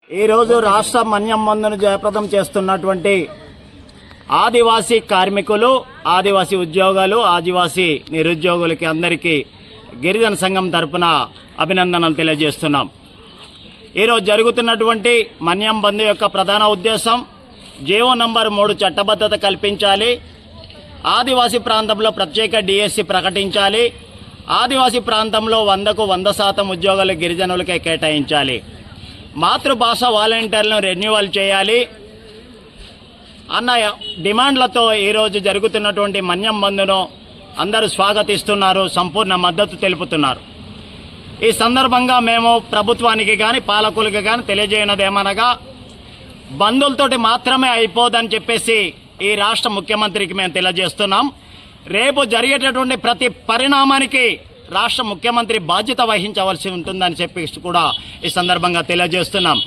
ఈరోజు రాష్ట్ర మన్యం బంద్ను జయప్రదం చేస్తున్నటువంటి ఆదివాసీ కార్మికులు, ఆదివాసీ ఉద్యోగాలు, ఆదివాసీ నిరుద్యోగులకి అందరికీ గిరిజన సంఘం తరపున అభినందనలు తెలియజేస్తున్నాం. ఈరోజు జరుగుతున్నటువంటి మన్యం బంద్ యొక్క ప్రధాన ఉద్దేశం జీవో నంబర్ 3 చట్టబద్ధత కల్పించాలి, ఆదివాసీ ప్రాంతంలో ప్రత్యేక డిఎస్సి ప్రకటించాలి, ఆదివాసీ ప్రాంతంలో 100కు 100% ఉద్యోగాలు గిరిజనులకే కేటాయించాలి, మాతృభాష వాలంటీర్లను రెన్యువల్ చేయాలి అన్న డిమాండ్లతో ఈరోజు జరుగుతున్నటువంటి మన్యం బంద్ను అందరూ స్వాగతిస్తున్నారు, సంపూర్ణ మద్దతు తెలుపుతున్నారు. ఈ సందర్భంగా మేము ప్రభుత్వానికి కానీ పాలకులకి కానీ తెలియజేయనదేమనగా బంధులతోటి మాత్రమే అయిపోదని చెప్పేసి ఈ రాష్ట్ర ముఖ్యమంత్రికి మేము తెలియజేస్తున్నాం. రేపు జరిగేటటువంటి ప్రతి పరిణామానికి రాష్ట్ర ముఖ్యమంత్రి బాధ్యత వహించవలసి ఉంటుందని చెప్పి కూడా ఈ సందర్భంగా తెలియజేస్తున్నాం.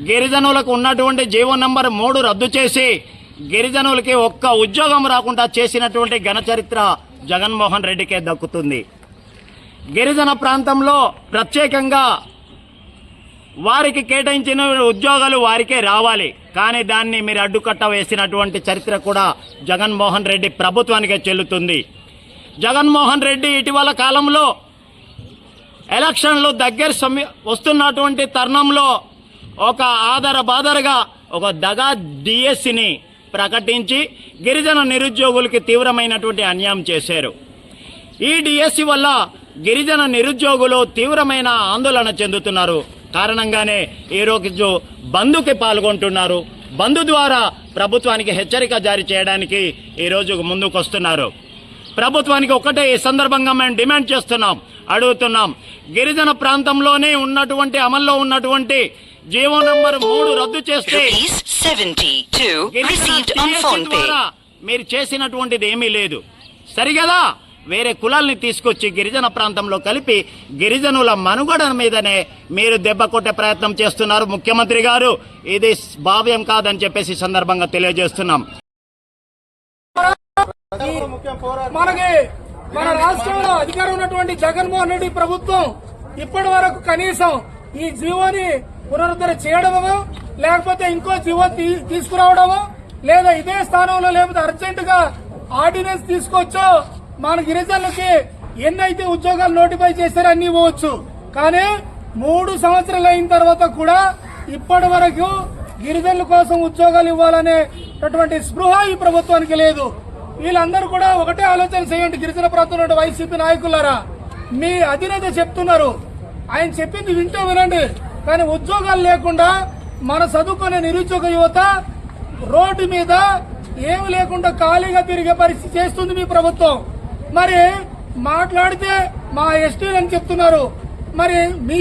గిరిజనులకు ఉన్నటువంటి జీవో నంబర్ 3 రద్దు చేసి గిరిజనులకి ఒక్క ఉద్యోగం రాకుండా చేసినటువంటి ఘనచరిత్ర జగన్మోహన్ రెడ్డికే దక్కుతుంది. గిరిజన ప్రాంతంలో ప్రత్యేకంగా వారికి కేటాయించిన ఉద్యోగాలు వారికే రావాలి, కానీ దాన్ని మీరు అడ్డుకట్ట వేసినటువంటి చరిత్ర కూడా జగన్మోహన్ రెడ్డి ప్రభుత్వానికే చెల్లుతుంది. జగన్మోహన్ రెడ్డి ఇటీవల కాలంలో ఎలక్షన్లు దగ్గర వస్తున్నటువంటి తరుణంలో ఒక ఆధారబాధరగా ఒక దగా డిఎస్సిని ప్రకటించి గిరిజన నిరుద్యోగులకి తీవ్రమైనటువంటి అన్యాయం చేశారు. ఈ డిఎస్సి వల్ల గిరిజన నిరుద్యోగులు తీవ్రమైన ఆందోళన చెందుతున్నారు. కారణంగానే ఈరోజు బంద్కి పాల్గొంటున్నారు. బంద్ ద్వారా ప్రభుత్వానికి హెచ్చరిక జారీ చేయడానికి ఈరోజు ముందుకొస్తున్నారు. ప్రభుత్వానికి ఒకటే ఈ సందర్భంగా మేము డిమాండ్ చేస్తున్నాం, అడుగుతున్నాం. గిరిజన ప్రాంతంలోనే ఉన్నటువంటి అమల్లో ఉన్నటువంటి జీవో నంబర్ 3 రద్దు చేస్తే మీరు చేసినటువంటిది ఏమీ లేదు, సరిగదా? వేరే కులాల్ని తీసుకొచ్చి గిరిజన ప్రాంతంలో కలిపి గిరిజనుల మనుగడ మీదనే మీరు దెబ్బ కొట్టే ప్రయత్నం చేస్తున్నారు. ముఖ్యమంత్రి గారు, ఇది భావ్యం కాదని చెప్పేసి సందర్భంగా తెలియజేస్తున్నాం. మన రాష్ట్రంలో అధికారం ఉన్నటువంటి జగన్మోహన్ రెడ్డి ప్రభుత్వం ఇప్పటి వరకు కనీసం ఈ జీవోని పునరుద్ధరణ చేయడమో లేకపోతే ఇంకో జీవో తీసుకురావడమో లేదా ఇదే స్థానంలో లేకపోతే అర్జెంట్ గా ఆర్డినెన్స్ తీసుకొచ్చో మన గిరిజనులకి ఎన్నైతే ఉద్యోగాలు నోటిఫై చేస్తారో అన్ని ఇవ్వచ్చు. కానీ 3 సంవత్సరాలు అయిన తర్వాత కూడా ఇప్పటి వరకు గిరిజనుల కోసం ఉద్యోగాలు ఇవ్వాలనేటటువంటి స్పృహ ఈ ప్రభుత్వానికి లేదు. వీళ్ళందరూ కూడా ఒకటే ఆలోచన చేయండి. గిరిజన ప్రాంతంలో వైసీపీ నాయకులారా, మీ అధినేత చెప్తున్నారు, ఆయన చెప్పింది వింటే వినండి. కానీ ఉద్యోగాలు లేకుండా మన చదువుకునే నిరుద్యోగ యువత రోడ్డు మీద ఏమి లేకుండా ఖాళీగా తిరిగే పరిస్థితి చేస్తుంది మీ ప్రభుత్వం. మరి మాట్లాడితే మా ఎస్టీలు అని చెప్తున్నారు. మరి మీ